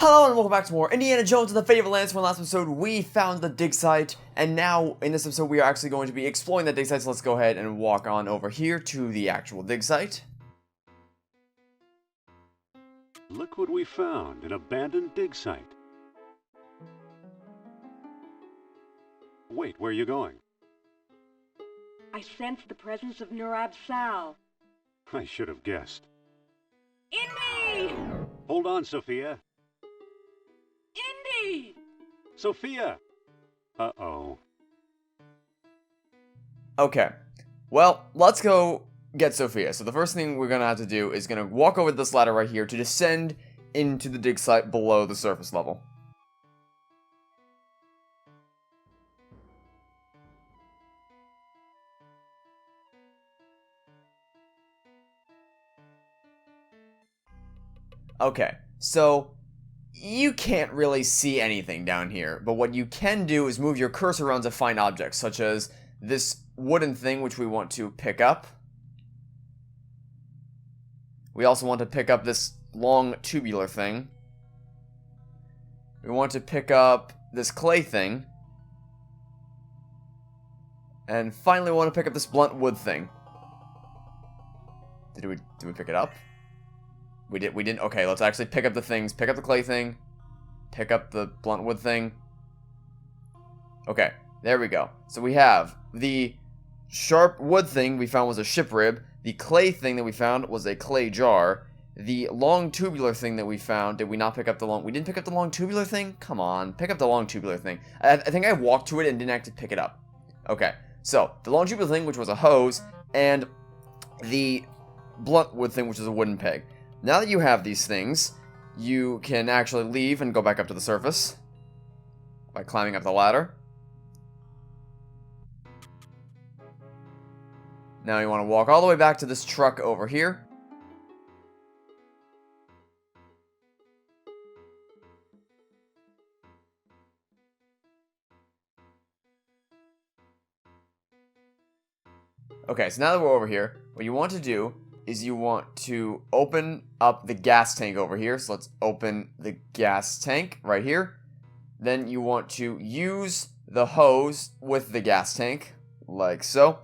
Hello and welcome back to more Indiana Jones and the Fate of Atlantis. From the last episode, we found the dig site, and now in this episode we are actually going to be exploring the dig site, so let's go ahead and walk on over here to the actual dig site. Look what we found, an abandoned dig site. Wait, where are you going? I sense the presence of Nurab Sal. I should have guessed. Indy! Hold on, Sophia. Indy! Sophia! Uh-oh. Okay, well, let's go get Sophia. So the first thing we're gonna have to do is gonna walk over this ladder right here to descend into the dig site below the surface level. Okay, so you can't really see anything down here, but what you can do is move your cursor around to find objects, such as this wooden thing which we want to pick up. We also want to pick up this long tubular thing. We want to pick up this clay thing. And finally we want to pick up this blunt wood thing. Did we pick it up? We didn't. Okay, let's actually pick up the things. Pick up the clay thing. Pick up the blunt wood thing. Okay, there we go. So we have the sharp wood thing we found was a ship rib. The clay thing that we found was a clay jar. The long tubular thing that we found, did we not pick up the long... We didn't pick up the long tubular thing? Come on, pick up the long tubular thing. I think I walked to it and didn't actually pick it up. Okay, so the long tubular thing, which was a hose, and the blunt wood thing, which is a wooden peg. Now that you have these things, you can actually leave and go back up to the surface by climbing up the ladder. Now you want to walk all the way back to this truck over here. Okay, so now that we're over here, what you want to do is you want to open up the gas tank over here. So let's open the gas tank right here. Then you want to use the hose with the gas tank, like so.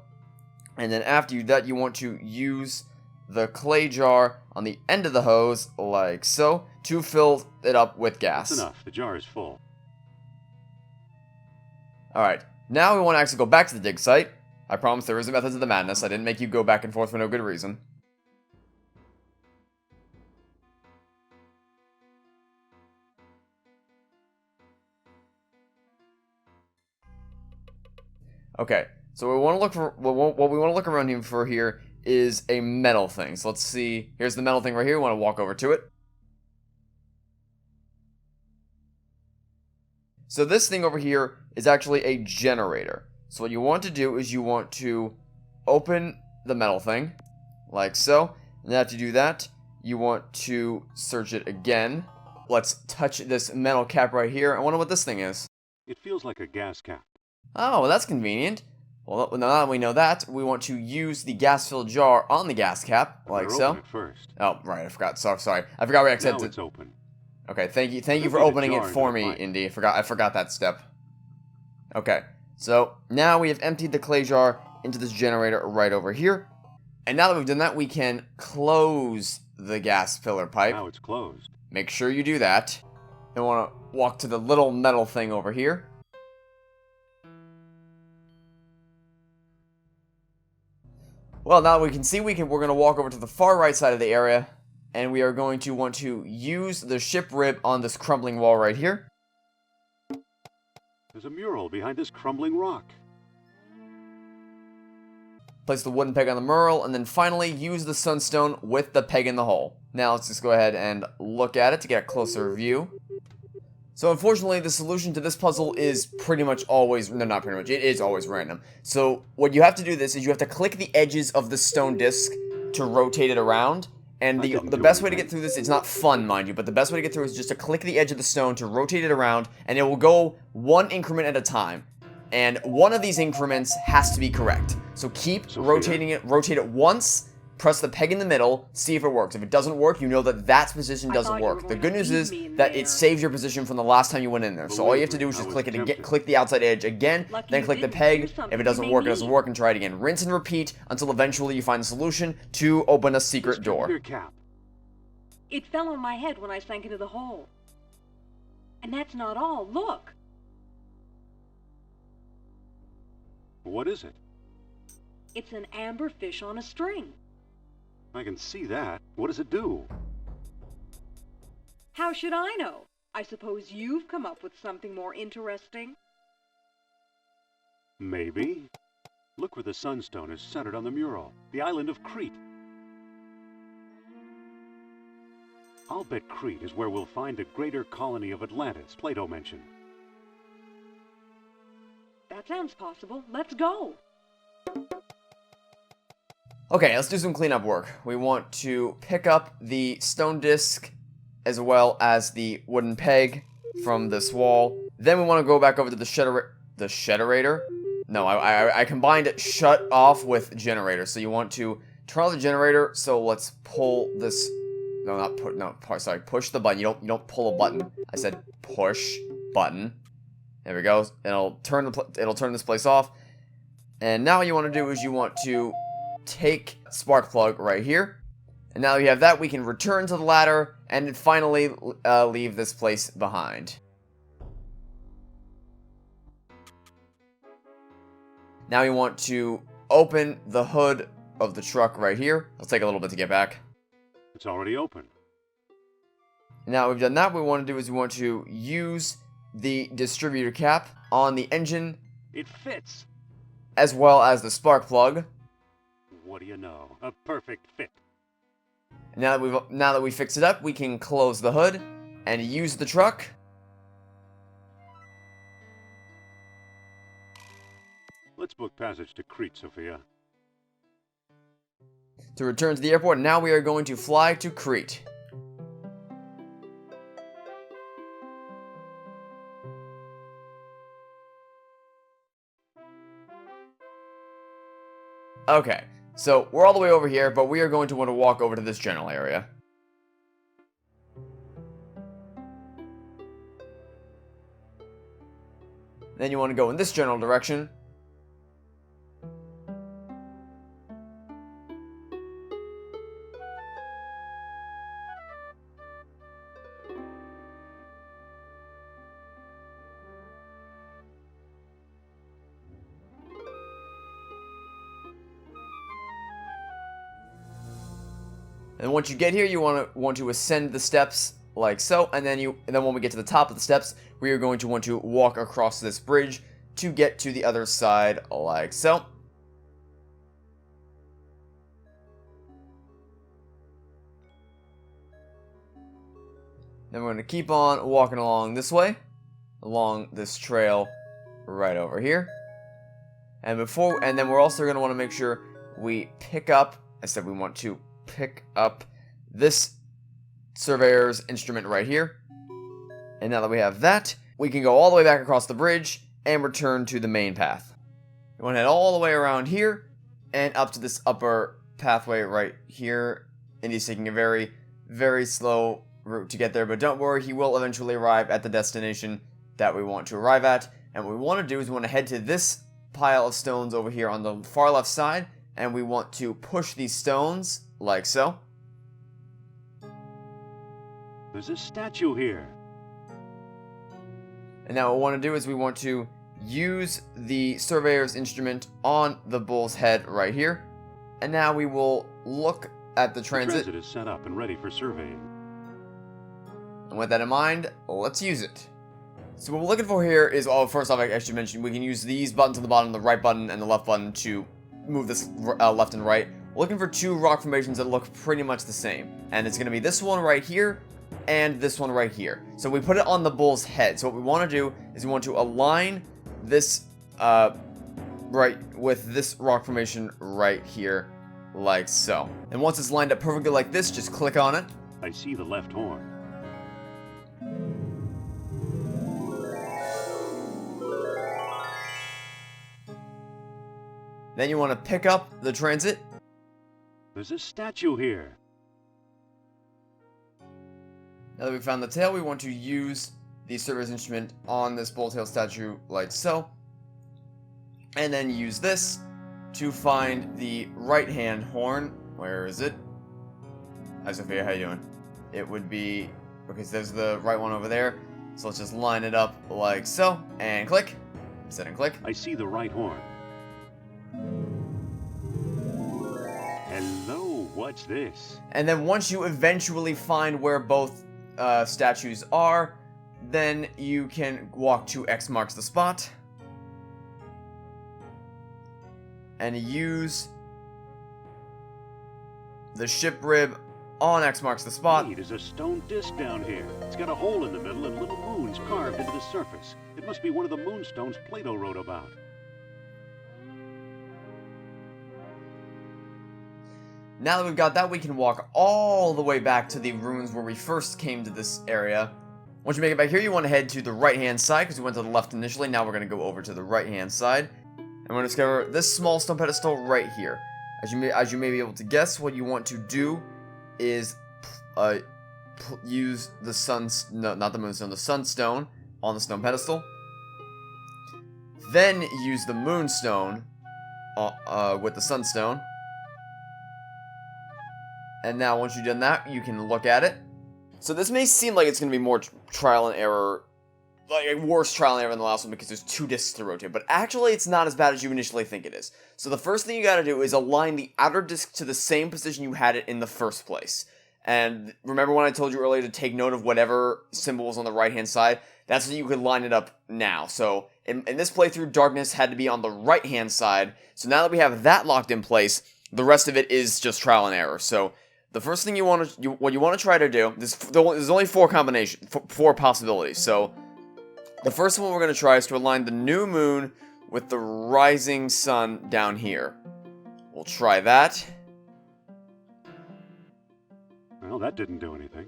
And then after you do that, you want to use the clay jar on the end of the hose, like so, to fill it up with gas. That's enough. The jar is full. Alright, now we want to actually go back to the dig site. I promise there is a method to the madness. I didn't make you go back and forth for no good reason. Okay, so we want to look for what we want to look around here for here is a metal thing. So let's see. Here's the metal thing right here. We want to walk over to it. So this thing over here is actually a generator. So what you want to do is you want to open the metal thing, like so. And after you do that, you want to search it again. Let's touch this metal cap right here. I wonder what this thing is. It feels like a gas cap. Oh, well, that's convenient. Well, now that we know that, we want to use the gas-filled jar on the gas cap, like so. Open it first. Oh, right, I forgot. Sorry. I forgot we accepted. Now it's open. Okay, thank you for opening it for me, Indy. I forgot that step. Okay, so now we have emptied the clay jar into this generator right over here. And now that we've done that, we can close the gas filler pipe. Now it's closed. Make sure you do that. And we want to walk to the little metal thing over here. Well, now we can see we're going to walk over to the far right side of the area, and we are going to want to use the ship rib on this crumbling wall right here. There's a mural behind this crumbling rock. Place the wooden peg on the mural, and then finally use the sunstone with the peg in the hole. Now let's just go ahead and look at it to get a closer view. So unfortunately, the solution to this puzzle is pretty much always, no, not pretty much, it is always random. So what you have to do is you have to click the edges of the stone disc to rotate it around. And the best way to get through this, it's not fun, mind you, but the best way to get through is just to click the edge of the stone to rotate it around, and it will go one increment at a time. And one of these increments has to be correct. So keep rotating it, rotate it once, press the peg in the middle, see if it works. If it doesn't work, you know that that position doesn't work. The good news is that it saves your position from the last time you went in there. So all you have to do is just click it again, click the outside edge again, then click the peg. If it doesn't work, it doesn't work, and try it again. Rinse and repeat until eventually you find the solution to open a secret door. Your cap. It fell on my head when I sank into the hole. And that's not all. Look. What is it? It's an amber fish on a string. I can see that. What does it do? How should I know? I suppose you've come up with something more interesting. Maybe. Look where the Sunstone is centered on the mural. The island of Crete. I'll bet Crete is where we'll find the greater colony of Atlantis Plato mentioned. That sounds possible. Let's go. Okay, let's do some cleanup work. We want to pick up the stone disc as well as the wooden peg from this wall. Then we want to go back over to the shederator. No, I combined shut off with generator. So you want to turn on the generator. So let's pull this. No, not put. No, sorry. Push the button. You don't pull a button. I said push button. There we go. It'll turn this place off. And now what you want to do is you want to take spark plug right here. And now that you have that, we can return to the ladder and finally leave this place behind. Now we want to open the hood of the truck right here. It'll take a little bit to get back. It's already open. Now we've done that, what we want to do is we want to use the distributor cap on the engine. It fits. As well as the spark plug. What do you know? A perfect fit. Now that we fixed it up, we can close the hood and use the truck. Let's book passage to Crete, Sophia. To return to the airport, now we are going to fly to Crete. Okay, so we're all the way over here, but we are going to want to walk over to this general area. Then you want to go in this general direction. And once you get here, you want to ascend the steps like so, and then when we get to the top of the steps, we are going to want to walk across this bridge to get to the other side like so. Then we're going to keep on walking along this way, along this trail right over here. And then we're also going to want to make sure we pick up, I said we want to pick up this surveyor's instrument right here. And now that we have that, we can go all the way back across the bridge and return to the main path. We want to head all the way around here and up to this upper pathway right here. And he's taking a very, very slow route to get there, but don't worry, he will eventually arrive at the destination that we want to arrive at. And what we want to do is we want to head to this pile of stones over here on the far left side, and we want to push these stones like so. There's a statue here. And now what we want to do is we want to use the surveyor's instrument on the bull's head right here. And now we will look at the transit. The transit is set up and ready for surveying. And with that in mind, let's use it. So what we're looking for here is, first off, I should mention, we can use these buttons on the bottom, the right button and the left button, to move this left and right. We're looking for two rock formations that look pretty much the same. And it's going to be this one right here and this one right here. So we put it on the bull's head. So what we want to do is we want to align this right with this rock formation right here, like so. And once it's lined up perfectly like this, just click on it. I see the left horn. Then you want to pick up the transit. There's a statue here. Now that we've found the tail, we want to use the service instrument on this bull-tail statue like so. And then use this to find the right-hand horn. Where is it? Hi, Sophia, how you doing? It would be... Okay, so there's the right one over there. So let's just line it up like so. And click. Set and click. I see the right horn. Hello, what's this? And then once you eventually find where both statues are, then you can walk to X marks the spot. And use the ship rib on X marks the spot. Hey, there's a stone disc down here. It's got a hole in the middle and little moons carved into the surface. It must be one of the moonstones Plato wrote about. Now that we've got that, we can walk all the way back to the ruins where we first came to this area. Once you make it back here, you want to head to the right-hand side, because we went to the left initially. Now we're going to go over to the right-hand side. And we're going to discover this small stone pedestal right here. As you may be able to guess, what you want to do is use the not the moonstone, the sunstone on the stone pedestal. Then use the moonstone with the sunstone. And now once you've done that, you can look at it. So this may seem like it's going to be more trial and error, like a worse trial and error than the last one because there's 2 discs to rotate, but actually it's not as bad as you initially think it is. So the first thing you gotta do is align the outer disc to the same position you had it in the first place. And remember when I told you earlier to take note of whatever symbol was on the right hand side? That's so you could line it up now. So in this playthrough, darkness had to be on the right hand side. So now that we have that locked in place, the rest of it is just trial and error. So the first thing what you want to try to do, there's only 4 possibilities. So the first one we're going to try is to align the new moon with the rising sun down here. We'll try that. Well, that didn't do anything.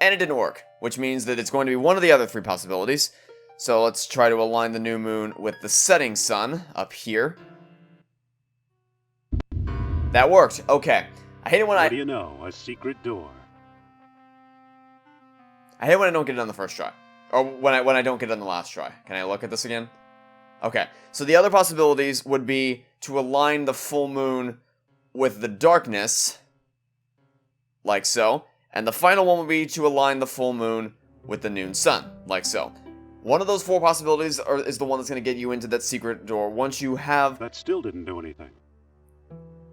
And it didn't work, which means that it's going to be one of the other 3 possibilities. So let's try to align the new moon with the setting sun up here. That worked. Okay. I hate it when What do you know? A secret door. I hate when I don't get it on the first try. Or when I don't get it on the last try. Can I look at this again? Okay. So the other possibilities would be to align the full moon with the darkness. Like so. And the final one would be to align the full moon with the noon sun. Like so. One of those 4 possibilities is the one that's going to get you into that secret door. Once you have... That still didn't do anything.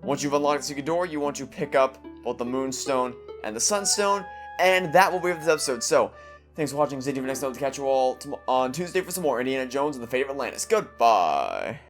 Once you've unlocked the secret door, you want to pick up both the moonstone and the sunstone. And that will be it for this episode. So, thanks for watching. Stay tuned for next time to catch you all on Tuesday for some more Indiana Jones and the Fate of Atlantis. Goodbye.